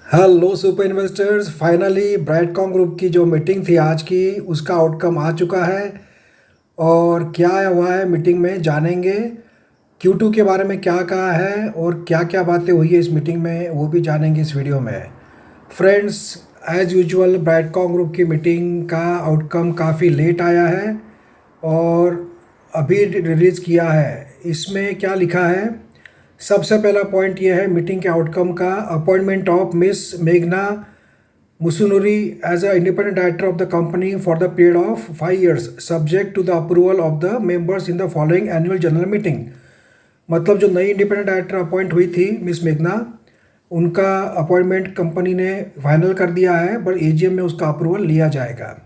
Hello super investors. Finally Brightcom Group की जो meeting थी आज की, उसका आउटकम आ चुका है। और क्या हुआ है मीटिंग में जानेंगे। Q2 के बारे में क्या कहा है और क्या क्या बातें हुई है इस मीटिंग में, वो भी जानेंगे इस वीडियो में। Friends, as usual Brightcom Group की मीटिंग का आउटकम काफ़ी लेट आया है और अभी रिलीज़ किया है। इसमें क्या लिखा है, सबसे पहला पॉइंट ये है मीटिंग के आउटकम का। अपॉइंटमेंट ऑफ मिस मेघना Musunuri as a independent director of the company for the period of 5 years subject to the approval of the members in the following annual general meeting. मतलब जो नई independent director appoint हुई थी miss मेघना, उनका appointment company ने final कर दिया है, पर एजीएम में उसका अप्रूवल लिया जाएगा।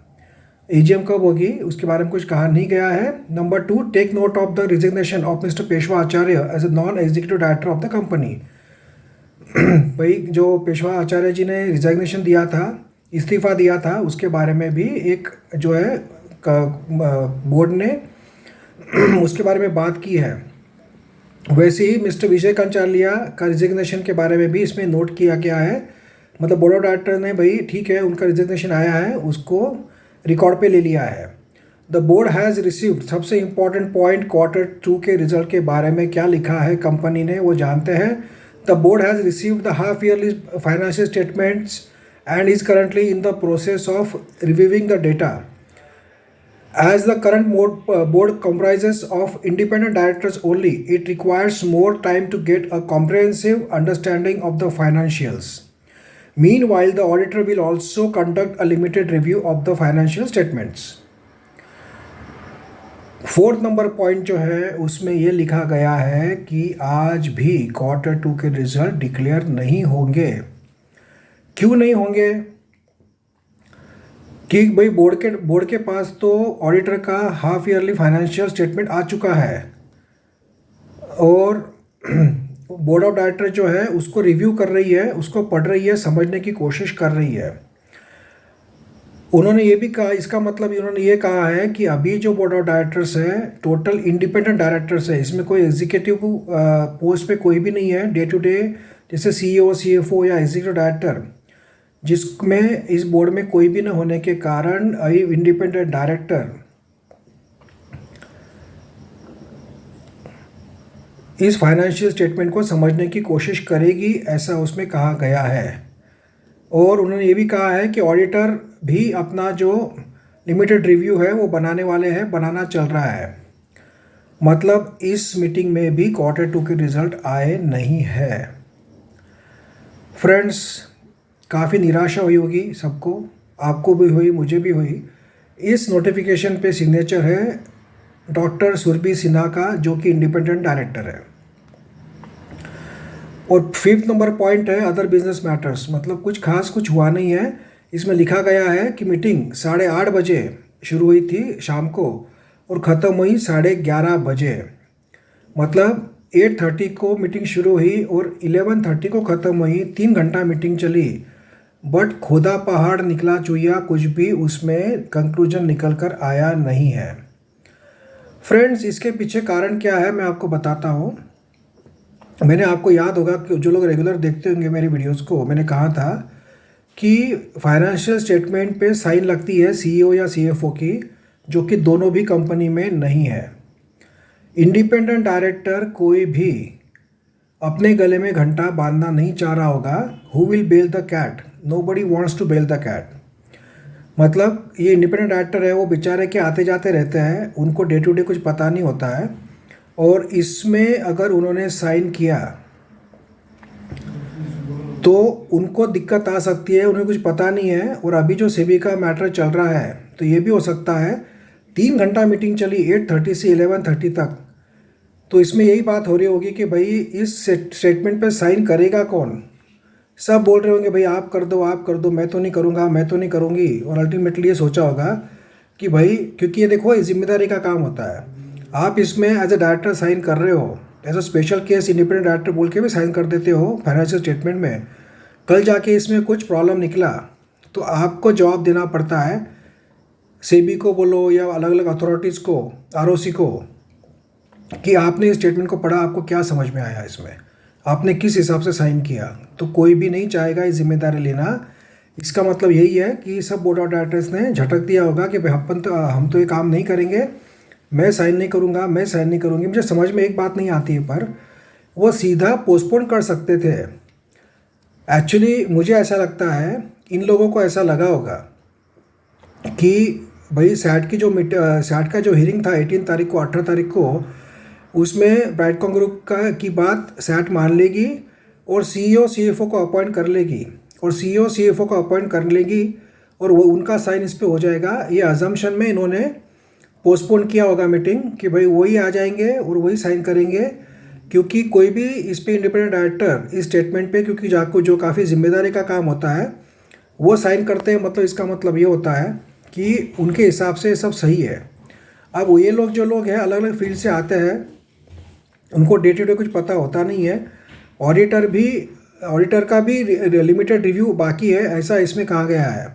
एजीएम कब होगी उसके बारे में कुछ कहा नहीं गया है। Number 2, take note of the resignation of Mr Peshwa Acharya as a non executive director of the company. भाई जो पेशवा आचार्य जी ने रिजिग्नेशन दिया था, इस्तीफ़ा दिया था, उसके बारे में भी एक जो है बोर्ड ने उसके बारे में बात की है। वैसे ही मिस्टर विजय कंचालिया का रिजिग्नेशन के बारे में भी इसमें नोट किया गया है। मतलब बोर्ड ऑफ डायरेक्टर ने भाई ठीक है, उनका रिजिग्नेशन आया है, उसको रिकॉर्ड पे ले लिया है। द बोर्ड हैज़ रिसीव्ड, सबसे इम्पॉर्टेंट पॉइंट Q2 के रिजल्ट के बारे में क्या लिखा है कंपनी ने, वो जानते हैं। The board has received the half yearly financial statements and is currently in the process of reviewing the data. As the current board comprises of independent directors only, it requires more time to get a comprehensive understanding of the financials. Meanwhile, the auditor will also conduct a limited review of the financial statements. Fourth number point जो है उसमें ये लिखा गया है कि आज भी Q2 के रिजल्ट डिक्लेयर नहीं होंगे। क्यों नहीं होंगे? कि भाई बोर्ड के पास तो ऑडिटर का हाफ ईयरली फाइनेंशियल स्टेटमेंट आ चुका है और बोर्ड ऑफ डायरेक्टर जो है उसको रिव्यू कर रही है, उसको पढ़ रही है, समझने की कोशिश कर रही है। उन्होंने ये भी कहा, इसका मतलब उन्होंने ये कहा है कि अभी जो बोर्ड ऑफ डायरेक्टर्स है टोटल इंडिपेंडेंट डायरेक्टर्स है, इसमें कोई एग्जीक्यूटिव पोस्ट पे कोई भी नहीं है। डे टू डे जैसे CEO, CFO या एग्जीक्यूटिव डायरेक्टर, जिसमें इस बोर्ड में कोई भी न होने के कारण इंडिपेंडेंट डायरेक्टर इस फाइनेंशियल स्टेटमेंट को समझने की कोशिश करेगी, ऐसा उसमें कहा गया है। और उन्होंने ये भी कहा है कि ऑडिटर भी अपना जो लिमिटेड रिव्यू है वो बनाने वाले हैं, बनाना चल रहा है। मतलब इस मीटिंग में भी Q2 के रिजल्ट आए नहीं है। फ्रेंड्स, काफ़ी निराशा हुई होगी सबको, आपको भी हुई, मुझे भी हुई। इस नोटिफिकेशन पे सिग्नेचर है डॉक्टर सुरभि सिन्हा का, जो कि इंडिपेंडेंट डायरेक्टर है। और फिफ्थ नंबर पॉइंट है अदर बिजनेस मैटर्स, मतलब कुछ खास कुछ हुआ नहीं है। इसमें लिखा गया है कि मीटिंग 8:30 बजे शुरू हुई थी शाम को और ख़त्म हुई 11:30 बजे। मतलब 8:30 को मीटिंग शुरू हुई और 11:30 को ख़त्म हुई। 3 घंटा मीटिंग चली, बट खुदा पहाड़ निकला चुहिया, कुछ भी उसमें कंक्लूजन निकल कर आया नहीं है। फ्रेंड्स, इसके पीछे कारण क्या है मैं आपको बताता हूँ। मैंने, आपको याद होगा कि जो लोग रेगुलर देखते होंगे मेरी वीडियोस को, मैंने कहा था कि फाइनेंशियल स्टेटमेंट पे साइन लगती है CEO या CFO की, जो कि दोनों भी कंपनी में नहीं है। इंडिपेंडेंट डायरेक्टर कोई भी अपने गले में घंटा बांधना नहीं चाह रहा होगा। Who will bell the cat? Nobody wants to bell the cat. मतलब ये इंडिपेंडेंट डायरेक्टर है, वो बेचारे के आते जाते रहते हैं, उनको डे टू डे कुछ पता नहीं होता है। और इसमें अगर उन्होंने साइन किया तो उनको दिक्कत आ सकती है, उन्हें कुछ पता नहीं है। और अभी जो सेबी का मैटर चल रहा है, तो ये भी हो सकता है। 3 घंटा मीटिंग चली 8:30 से 11:30 तक, तो इसमें यही बात हो रही होगी कि भाई इस स्टेटमेंट पे साइन करेगा कौन। सब बोल रहे होंगे भाई आप कर दो, आप कर दो, मैं तो नहीं करूँगा, मैं तो नहीं करूँगी। और अल्टीमेटली ये सोचा होगा कि भाई, क्योंकि ये देखो ये जिम्मेदारी का काम होता है। आप इसमें एज ए डायरेक्टर साइन कर रहे हो, as a special case independent director बोल के भी साइन कर देते हो फाइनेंशियल स्टेटमेंट में। कल जाके इसमें कुछ प्रॉब्लम निकला तो आपको जवाब देना पड़ता है, सेबी को बोलो या अलग अलग अथॉरिटीज़ को, ROC को, कि आपने इस स्टेटमेंट को पढ़ा, आपको क्या समझ में आया इसमें। आपने किस हिसाब से साइन किया। तो कोई भी नहीं चाहेगा ये जिम्मेदारी लेना। इसका मतलब यही है कि सब बोर्ड ऑफ डायरेक्टर्स ने झटक दिया होगा कि भाई हम तो ये काम नहीं करेंगे, मैं साइन नहीं करूँगा, मैं साइन नहीं करूँगी। मुझे समझ में एक बात नहीं आती है, पर वो सीधा पोस्टपोन कर सकते थे। एक्चुअली मुझे ऐसा लगता है इन लोगों को ऐसा लगा होगा कि भाई सैट का जो हियरिंग था 18 तारीख को, 18 तारीख को, उसमें ब्राइटकॉम ग्रुप की बात सैट मान लेगी और सीईओ सीएफओ को अपॉइंट कर लेगी, और सीईओ सीएफओ को अपॉइंट कर लेगी और वो उनका साइन इस पे हो जाएगा। ये अजम्पशन में इन्होंने पोस्टपोन किया होगा मीटिंग कि भाई वही आ जाएंगे और वही साइन करेंगे, क्योंकि कोई भी इस पे इंडिपेंडेंट डायरेक्टर इस स्टेटमेंट पे, क्योंकि जाको जो काफ़ी जिम्मेदारी का काम होता है, वो साइन करते हैं, मतलब इसका मतलब ये होता है कि उनके हिसाब से सब सही है। अब ये लोग जो लोग हैं अलग अलग फील्ड से आते हैं, उनको डे टू डे कुछ पता होता नहीं है। ऑडिटर का भी लिमिटेड रिव्यू बाकी है, ऐसा इसमें कहा गया है।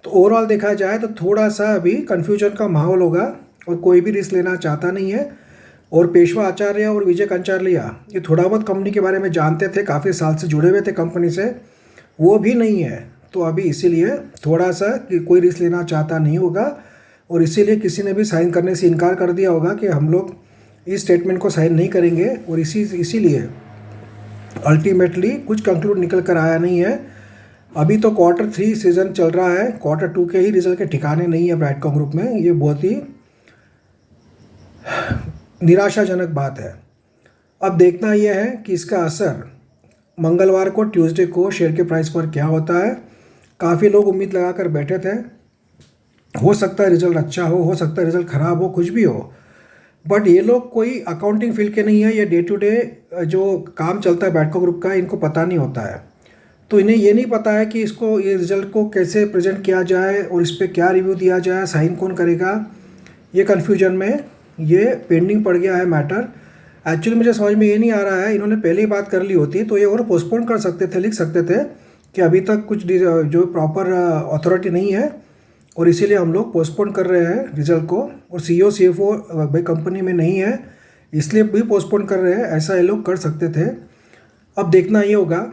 तो ओवरऑल देखा जाए तो थोड़ा सा अभी कन्फ्यूजन का माहौल होगा और कोई भी रिस्क लेना चाहता नहीं है। और पेशवा आचार्य और विजय कंचारलिया ये थोड़ा बहुत कंपनी के बारे में जानते थे, काफ़ी साल से जुड़े हुए थे कंपनी से, वो भी नहीं है। तो अभी इसीलिए थोड़ा सा कि कोई रिस्क लेना चाहता नहीं होगा, और इसीलिए किसी ने भी साइन करने से इनकार कर दिया होगा कि हम लोग इस स्टेटमेंट को साइन नहीं करेंगे। और इसीलिए अल्टीमेटली कुछ कंक्लूड निकल कर आया नहीं है। अभी तो Q3 सीज़न चल रहा है, Q2 के ही रिजल्ट के ठिकाने नहीं है ब्राइटकॉम ग्रुप में। ये बहुत ही निराशाजनक बात है। अब देखना यह है कि इसका असर मंगलवार को, ट्यूसडे को शेयर के प्राइस पर क्या होता है। काफ़ी लोग उम्मीद लगा कर बैठे थे, हो सकता है रिजल्ट अच्छा हो सकता है रिजल्ट ख़राब हो, कुछ भी हो, बट ये लोग कोई अकाउंटिंग फील्ड के नहीं है। ये डे टू डे जो काम चलता है ब्राइटकॉम ग्रुप का, इनको पता नहीं होता है। तो इन्हें ये नहीं पता है कि ये रिज़ल्ट को कैसे प्रेजेंट किया जाए और इस पर क्या रिव्यू दिया जाए, साइन कौन करेगा। ये कन्फ्यूजन में ये पेंडिंग पड़ गया है मैटर। एक्चुअली मुझे समझ में ये नहीं आ रहा है, इन्होंने पहले ही बात कर ली होती तो ये और पोस्टपोन कर सकते थे, लिख सकते थे कि अभी तक कुछ जो प्रॉपर अथॉरिटी नहीं है और इसीलिए हम लोग पोस्टपोन कर रहे हैं रिजल्ट को, और सीईओ सीएफओ भाई कंपनी में नहीं है इसलिए भी पोस्टपोन कर रहे हैं, ऐसा ये लोग कर सकते थे। अब देखना ये होगा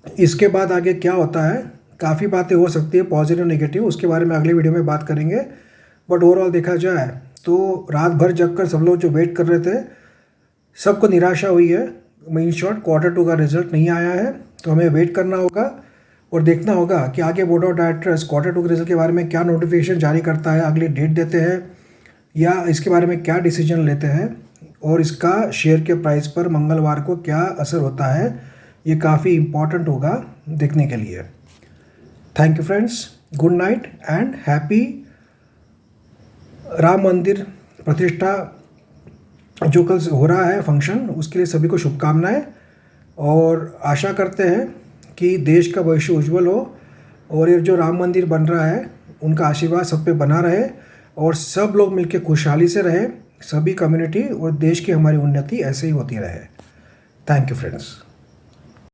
इसके बाद आगे क्या होता है। काफ़ी बातें हो सकती है पॉजिटिव नेगेटिव, उसके बारे में अगले वीडियो में बात करेंगे। बट ओवरऑल देखा जाए तो रात भर जग कर सब लोग जो वेट कर रहे थे, सबको निराशा हुई है। इन शॉर्ट Q2 का रिजल्ट नहीं आया है, तो हमें वेट करना होगा और देखना होगा कि आगे बोर्ड ऑफ डायरेक्टर्स Q2 के रिजल्ट के बारे में क्या नोटिफिकेशन जारी करता है, अगली डेट देते हैं या इसके बारे में क्या डिसीजन लेते हैं, और इसका शेयर के प्राइस पर मंगलवार को क्या असर होता है, ये काफ़ी इम्पॉर्टेंट होगा देखने के लिए। Thank you friends, good night and happy Ram मंदिर प्रतिष्ठा जो कल हो रहा है फंक्शन, उसके लिए सभी को शुभकामनाएं, और आशा करते हैं कि देश का भविष्य उज्जवल हो और ये जो राम मंदिर बन रहा है उनका आशीर्वाद सब पे बना रहे और सब लोग मिलकर खुशहाली से रहे, सभी कम्युनिटी और देश की हमारी उन्नति ऐसे ही होती रहे। Thank you friends.